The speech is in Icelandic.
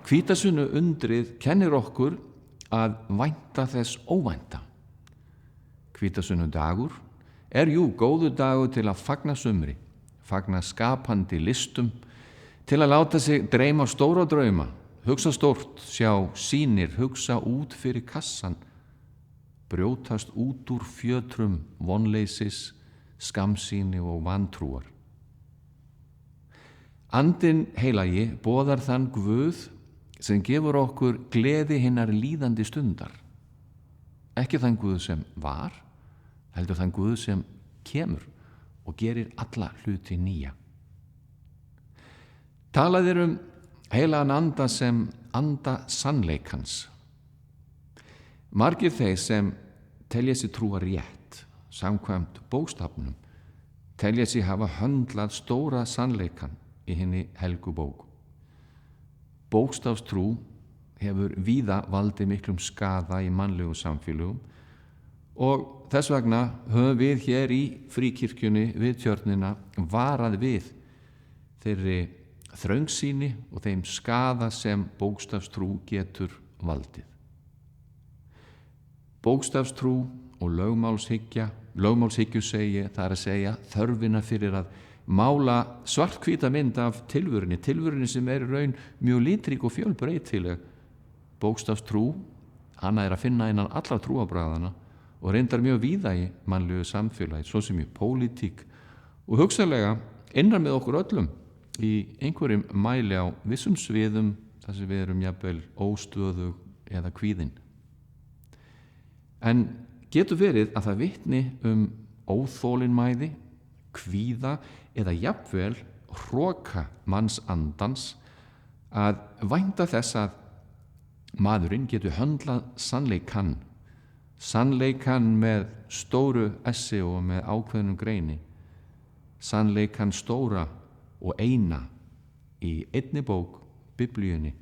Hvítasunnu undrið kennir okkur að vænta þess óvænta. Hvítasunnu dagur góður dagur til að fagna sumri, fagna skapandi listum, til að láta sig dreyma stóra drauma, hugsa stórt, sjá sýnir, hugsa út fyrir kassan, brjótast út úr fjötrum vonleysis, skammsýni og vantrúar. Andinn heilagi boðar þann Guð sem gefur okkur gleði hinnar líðandi stundar. Ekki þann Guð sem var, heldur þann Guð sem kemur og gerir alla hluti nýja. Talað heilagan anda sem anda sannleikans. Margir þeir sem telja sig trúa rétt, samkvæmt bókstafnum, telja sig hafa höndlað stóra sannleikan í hinni helgu bók. Bókstafstrú hefur víða valdið miklum skaða í mannlegum samfélögum og þess vegna höfum við hér í Fríkirkjunni við Tjörnina varað við þeirri þröngsýni og þeim skaða sem bókstafstrú getur valdið. Bókstafstrú og lögmálshyggju segi, það er að segja þörfina fyrir að mála svarthvíta mynd af tilverunni sem er í raun mjög litrík og fjölbreytileg. Bókstafstrú, hana er að finna innan allra trúarbragðanna og reyndar mjög víða í mannlegu samfélagi, svo sem í pólitík og hugsanlega innan með okkur öllum í einhverjum mæli á vissum sviðum þar sem við erum jafnvel óstöðug eða kvíðin. En getur verið að það vitni óþolinmæði, kvíða eða jafnvel hroka manns andans að vænta þess að maðurinn getur höndlað sannleikan með stóru essi og með ákveðnum greini, sannleikan stóra og eina í einni bók, Biblíunni,